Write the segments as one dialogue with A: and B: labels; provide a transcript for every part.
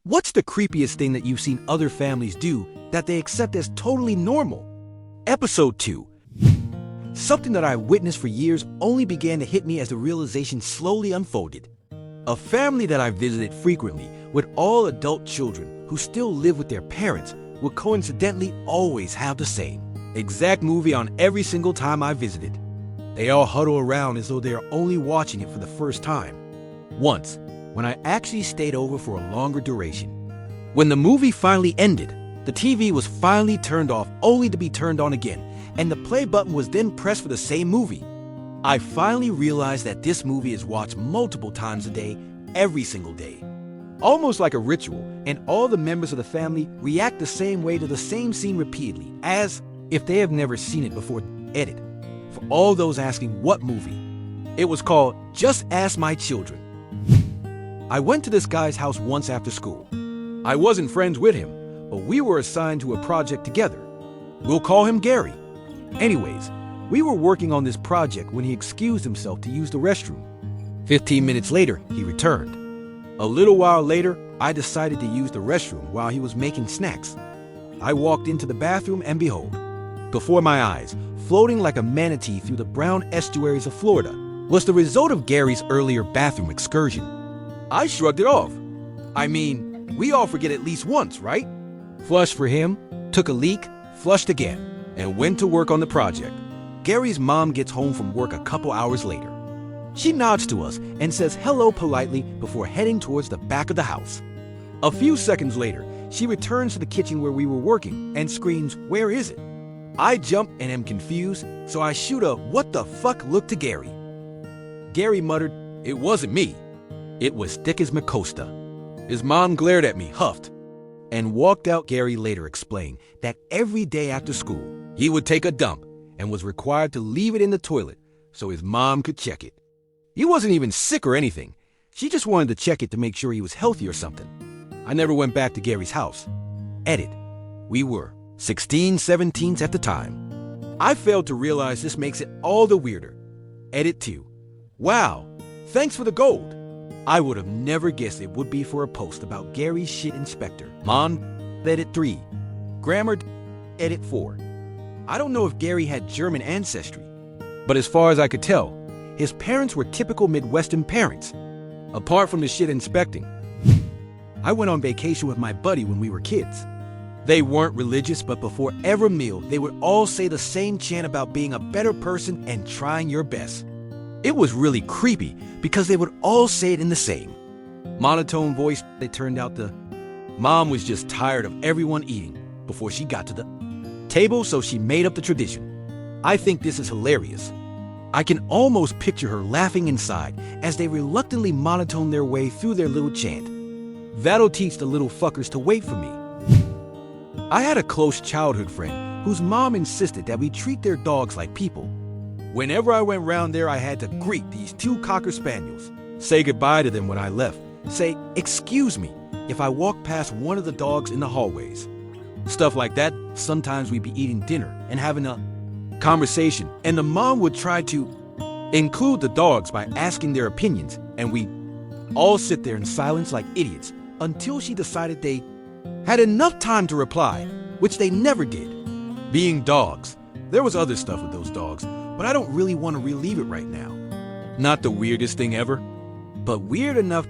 A: What's the creepiest thing that you've seen other families do that they accept as totally normal? Episode 2. Something that I witnessed for years only began to hit me as the realization slowly unfolded. A family that I visited frequently with all adult children who still live with their parents would coincidentally always have the same exact movie on every single time I visited. They all huddle around as though they are only watching it for the first time. Once, when I actually stayed over for a longer duration. When the movie finally ended, the TV was finally turned off only to be turned on again, and the play button was then pressed for the same movie. I finally realized that this movie is watched multiple times a day, every single day. Almost like a ritual, and all the members of the family react the same way to the same scene repeatedly, as if they have never seen it before. Edit. For all those asking what movie, it was called Just Ask My Children. I went to this guy's house once after school. I wasn't friends with him, but we were assigned to a project together. We'll call him Gary. Anyways, we were working on this project when he excused himself to use the restroom. 15 minutes later, he returned. A little while later, I decided to use the restroom while he was making snacks. I walked into the bathroom and behold, before my eyes, floating like a manatee through the brown estuaries of Florida, was the result of Gary's earlier bathroom excursion. I shrugged it off. I mean, we all forget at least once, right? Flushed for him, took a leak, flushed again, and went to work on the project. Gary's mom gets home from work a couple hours later. She nods to us and says hello politely before heading towards the back of the house. A few seconds later, she returns to the kitchen where we were working and screams, "Where is it?" I jump and am confused, so I shoot a "what the fuck" look to Gary. Gary muttered, "It wasn't me. It was thick as Macosta." His mom glared at me, huffed, and walked out. Gary later explained that every day after school, he would take a dump and was required to leave it in the toilet so his mom could check it. He wasn't even sick or anything. She just wanted to check it to make sure he was healthy or something. I never went back to Gary's house. Edit. We were 16/17 at the time. I failed to realize this makes it all the weirder. Edit 2. Wow, thanks for the gold. I would have never guessed it would be for a post about Gary's shit inspector. Mon. Edit 3. Grammar. Edit 4. I don't know if Gary had German ancestry, but as far as I could tell, his parents were typical Midwestern parents. Apart from the shit inspecting, I went on vacation with my buddy when we were kids. They weren't religious, but before every meal, they would all say the same chant about being a better person and trying your best. It was really creepy because they would all say it in the same monotone voice. It turned out the mom was just tired of everyone eating before she got to the table, so she made up the tradition. I think this is hilarious. I can almost picture her laughing inside as they reluctantly monotone their way through their little chant. That'll teach the little fuckers to wait for me. I had a close childhood friend whose mom insisted that we treat their dogs like people. Whenever I went round there, I had to greet these 2 Cocker Spaniels, say goodbye to them when I left, say, "Excuse me," if I walked past one of the dogs in the hallways. Stuff like that. Sometimes we'd be eating dinner and having a conversation, and the mom would try to include the dogs by asking their opinions, and we'd all sit there in silence like idiots until she decided they had enough time to reply, which they never did. Being dogs, there was other stuff with those dogs, but I don't really want to relive it right now. Not the weirdest thing ever, but weird enough.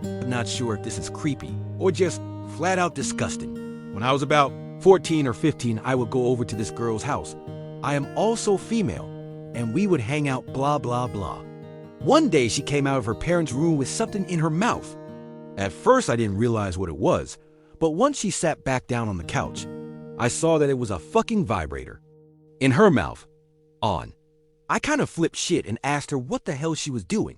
A: I'm not sure if this is creepy or just flat out disgusting. When I was about 14 or 15, I would go over to this girl's house. I am also female, and we would hang out blah blah blah. One day she came out of her parents' room with something in her mouth. At first I didn't realize what it was, but once she sat back down on the couch, I saw that it was a fucking vibrator. In her mouth. On. I kind of flipped shit and asked her what the hell she was doing.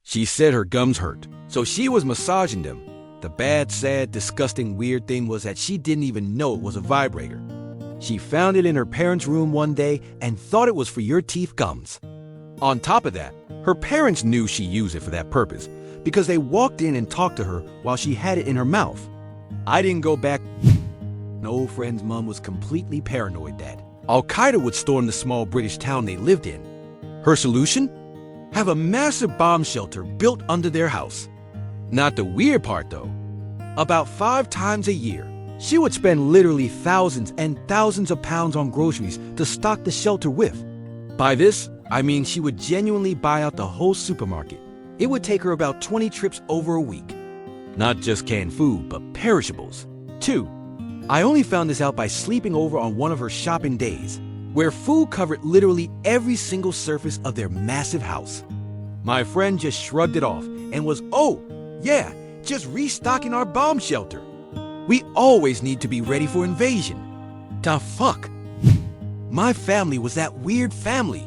A: She said her gums hurt, so she was massaging them. The bad, sad, disgusting, weird thing was that she didn't even know it was a vibrator. She found it in her parents' room one day and thought it was for your teeth gums. On top of that, her parents knew she used it for that purpose because they walked in and talked to her while she had it in her mouth. I didn't go back. An old friend's mom was completely paranoid that Al-Qaeda would storm the small British town they lived in. Her solution? Have a massive bomb shelter built under their house. Not the weird part though. about 5 times a year. She would spend literally thousands and thousands of pounds on groceries to stock the shelter with. By this, I mean she would genuinely buy out the whole supermarket. It would take her about 20 trips over a week. Not just canned food, but perishables. 2. I only found this out by sleeping over on one of her shopping days, where food covered literally every single surface of their massive house. My friend just shrugged it off and was, oh, yeah, just restocking our bomb shelter. We always need to be ready for invasion. The fuck? My family was that weird family.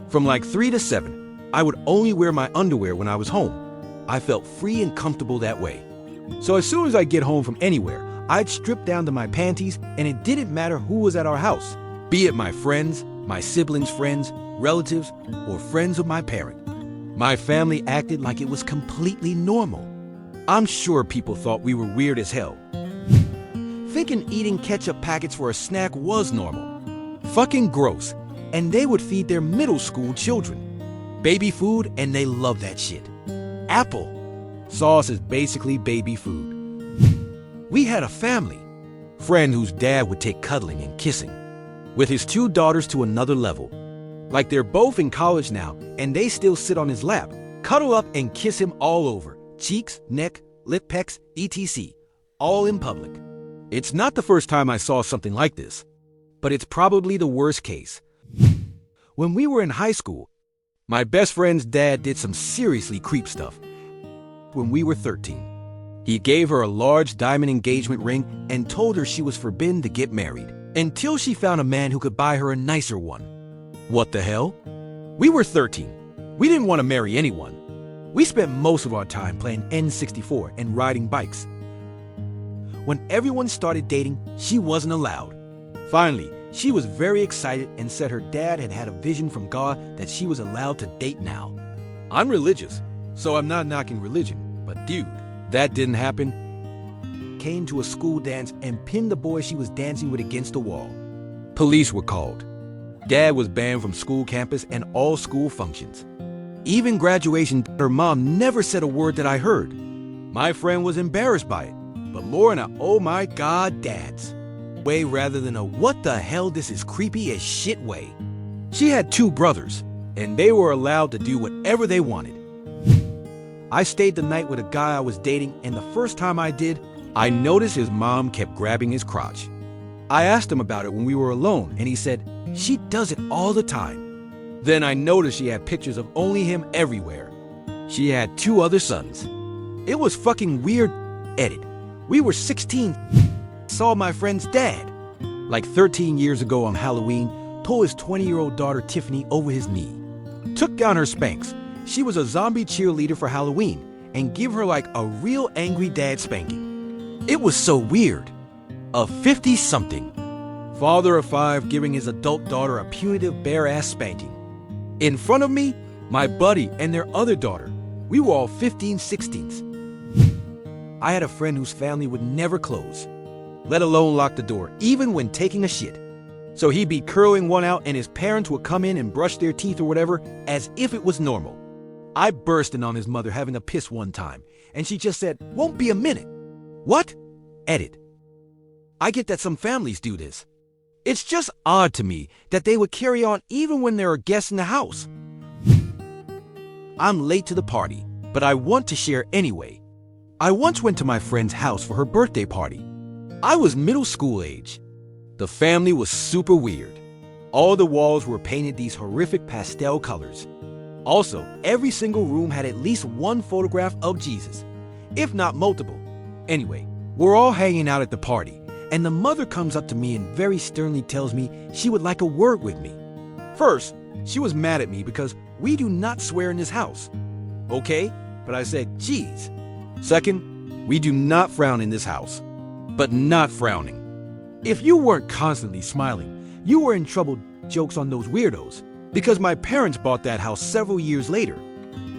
A: From like 3 to 7, I would only wear my underwear when I was home. I felt free and comfortable that way. So as soon as I get home from anywhere, I'd strip down to my panties, and it didn't matter who was at our house, be it my friends, my siblings' friends, relatives, or friends of my parent. My family acted like it was completely normal. I'm sure people thought we were weird as hell. Thinking eating ketchup packets for a snack was normal. Fucking gross. And they would feed their middle school children baby food, and they love that shit. Apple sauce is basically baby food. We had a family friend whose dad would take cuddling and kissing with his 2 daughters to another level. Like they're both in college now, and they still sit on his lap, cuddle up and kiss him all over, cheeks, neck, lip pecks, etc., all in public. It's not the first time I saw something like this, but it's probably the worst case. When we were in high school, my best friend's dad did some seriously creep stuff. When we were 13, he gave her a large diamond engagement ring and told her she was forbidden to get married until she found a man who could buy her a nicer one. What the hell? We were 13. We didn't want to marry anyone. We spent most of our time playing N64 and riding bikes. When everyone started dating, she wasn't allowed. Finally, she was very excited and said her dad had a vision from God that she was allowed to date now. I'm religious, so I'm not knocking religion, but dude, that didn't happen. Came to a school dance and pinned the boy she was dancing with against the wall. Police were called. Dad was banned from school campus and all school functions. Even graduation, her mom never said a word that I heard. My friend was embarrassed by it, but more in a oh my God dads way rather than a what the hell this is creepy as shit way. She had 2 brothers, and they were allowed to do whatever they wanted. I stayed the night with a guy I was dating, and the first time I did, I noticed his mom kept grabbing his crotch. I asked him about it when we were alone, and he said, she does it all the time. Then I noticed she had pictures of only him everywhere. She had 2 other sons. It was fucking weird. Edit. We were 16. Saw my friend's dad, like 13 years ago on Halloween, pull his 20-year-old daughter Tiffany over his knee. Took down her Spanx. She was a zombie cheerleader for Halloween, and give her like a real angry dad spanking. It was so weird. A 50-something father of 5 giving his adult daughter a punitive bare-ass spanking. In front of me, my buddy and their other daughter. We were all 15, 16s. I had a friend whose family would never close, let alone lock the door, even when taking a shit. So he'd be curling one out and his parents would come in and brush their teeth or whatever as if it was normal. I burst in on his mother having a piss one time, and she just said, won't be a minute. What? Edit. I get that some families do this. It's just odd to me that they would carry on even when there are guests in the house. I'm late to the party, but I want to share anyway. I once went to my friend's house for her birthday party. I was middle school age. The family was super weird. All the walls were painted these horrific pastel colors. Also, every single room had at least one photograph of Jesus, if not multiple. Anyway, we're all hanging out at the party, and the mother comes up to me and very sternly tells me she would like a word with me. First, she was mad at me because we do not swear in this house. Okay, but I said, geez. Second, we do not frown in this house. But not frowning. If you weren't constantly smiling, you were in trouble. Jokes on those weirdos. Because my parents bought that house several years later.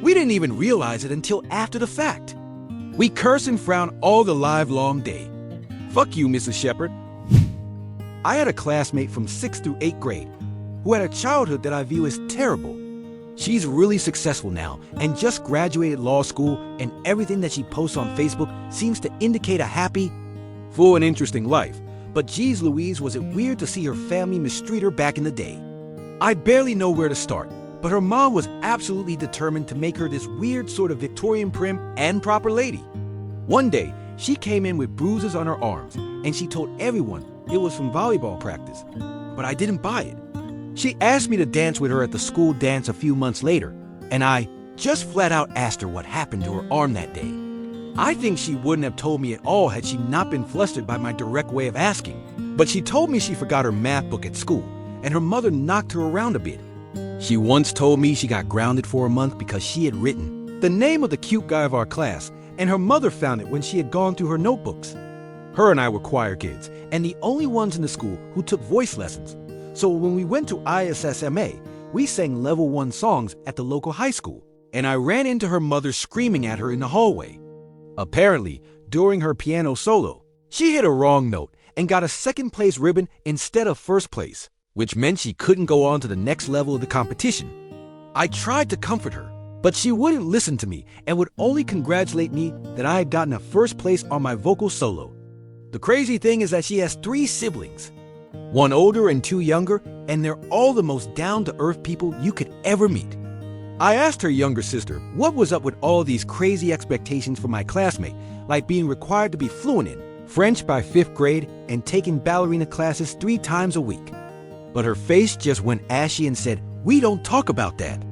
A: We didn't even realize it until after the fact. We curse and frown all the live long day. Fuck you, Mrs. Shepherd. I had a classmate from 6th through 8th grade who had a childhood that I view as terrible. She's really successful now and just graduated law school, and everything that she posts on Facebook seems to indicate a happy, full and interesting life. But geez Louise, was it weird to see her family mistreat her back in the day. I barely know where to start, but her mom was absolutely determined to make her this weird sort of Victorian prim and proper lady. One day, she came in with bruises on her arms, and she told everyone it was from volleyball practice. But I didn't buy it. She asked me to dance with her at the school dance a few months later, and I just flat out asked her what happened to her arm that day. I think she wouldn't have told me at all had she not been flustered by my direct way of asking. But she told me she forgot her math book at school, and her mother knocked her around a bit. She once told me she got grounded for a month because she had written the name of the cute guy of our class, and her mother found it when she had gone through her notebooks. Her and I were choir kids, and the only ones in the school who took voice lessons. So when we went to ISSMA, we sang level 1 songs at the local high school, and I ran into her mother screaming at her in the hallway. Apparently, during her piano solo, she hit a wrong note and got a second place ribbon instead of first place, which meant she couldn't go on to the next level of the competition. I tried to comfort her, but she wouldn't listen to me and would only congratulate me that I had gotten a first place on my vocal solo. The crazy thing is that she has 3 siblings, 1 older and 2 younger, and they're all the most down-to-earth people you could ever meet. I asked her younger sister what was up with all these crazy expectations for my classmate, like being required to be fluent in French by 5th grade and taking ballerina classes 3 times a week. But her face just went ashy and said, "We don't talk about that."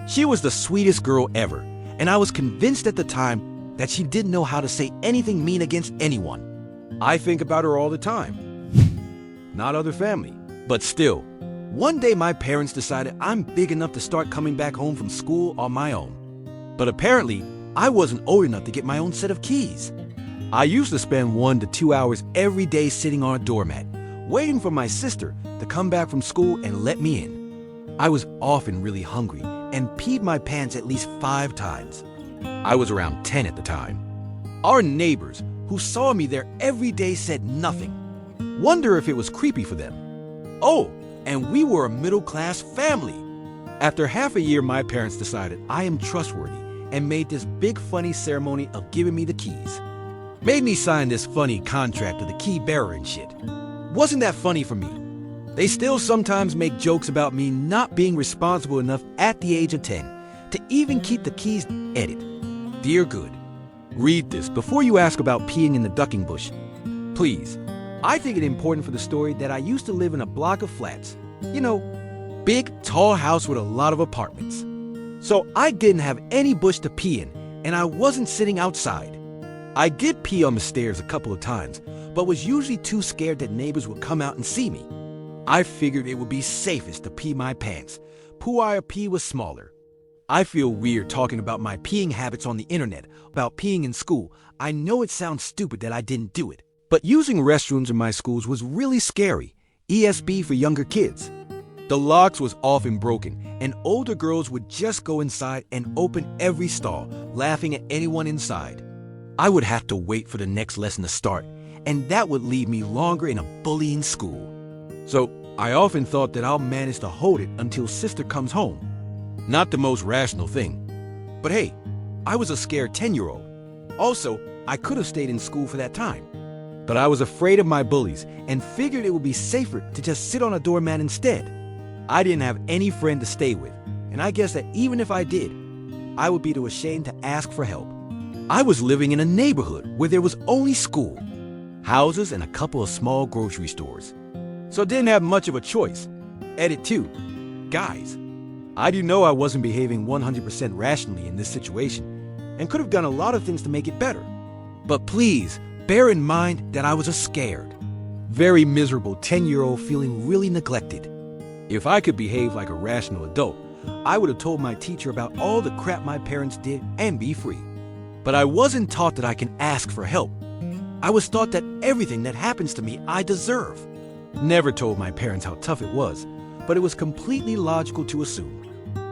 A: She was the sweetest girl ever, and I was convinced at the time that she didn't know how to say anything mean against anyone. I think about her all the time. Not other family, but still. One day my parents decided I'm big enough to start coming back home from school on my own. But apparently, I wasn't old enough to get my own set of keys. I used to spend 1 to 2 hours every day sitting on a doormat, waiting for my sister to come back from school and let me in. I was often really hungry and peed my pants at least 5 times. I was around 10 at the time. Our neighbors, who saw me there every day, said nothing. Wonder if it was creepy for them. Oh, and we were a middle-class family. After half a year, my parents decided I am trustworthy and made this big funny ceremony of giving me the keys. Made me sign this funny contract to the key bearer and shit. Wasn't that funny for me? They still sometimes make jokes about me not being responsible enough at the age of 10 to even keep the keys. Edit. Dear good, read this before you ask about peeing in the ducking bush. Please. I think it important for the story that I used to live in a block of flats. You know, big, tall house with a lot of apartments. So I didn't have any bush to pee in, and I wasn't sitting outside. I did pee on the stairs a couple of times, but was usually too scared that neighbors would come out and see me. I figured it would be safest to pee my pants. Poo-ire pee was smaller. I feel weird talking about my peeing habits on the internet, about peeing in school. I know it sounds stupid that I didn't do it. But using restrooms in my schools was really scary, ESB for younger kids. The locks was often broken, and older girls would just go inside and open every stall, laughing at anyone inside. I would have to wait for the next lesson to start, and that would leave me longer in a bullying school. So I often thought that I'll manage to hold it until sister comes home. Not the most rational thing. But hey, I was a scared 10-year-old. Also, I could have stayed in school for that time. But I was afraid of my bullies and figured it would be safer to just sit on a doormat instead. I didn't have any friend to stay with, and I guess that even if I did, I would be too ashamed to ask for help. I was living in a neighborhood where there was only school, houses, and a couple of small grocery stores. So didn't have much of a choice. Edit 2. Guys, I do know I wasn't behaving 100% rationally in this situation and could have done a lot of things to make it better. But please, bear in mind that I was a scared, very miserable 10-year-old feeling really neglected. If I could behave like a rational adult, I would have told my teacher about all the crap my parents did and be free. But I wasn't taught that I can ask for help. I was taught that everything that happens to me, I deserve. Never told my parents how tough it was, but it was completely logical to assume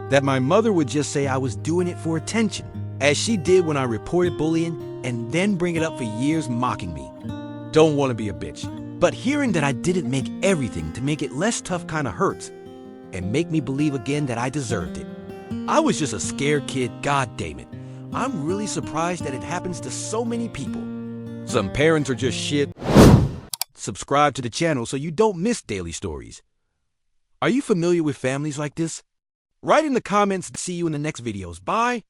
A: that my mother would just say I was doing it for attention, as she did when I reported bullying, and then bring it up for years mocking me. Don't want to be a bitch, but hearing that I didn't make everything to make it less tough kind of hurts and make me believe again that I deserved it. I was just a scared kid, god damn it. I'm really surprised that it happens to so many people. Some parents are just shit. Subscribe to the channel so you don't miss daily stories. Are you familiar with families like this? Write in the comments. See you in the next videos. Bye.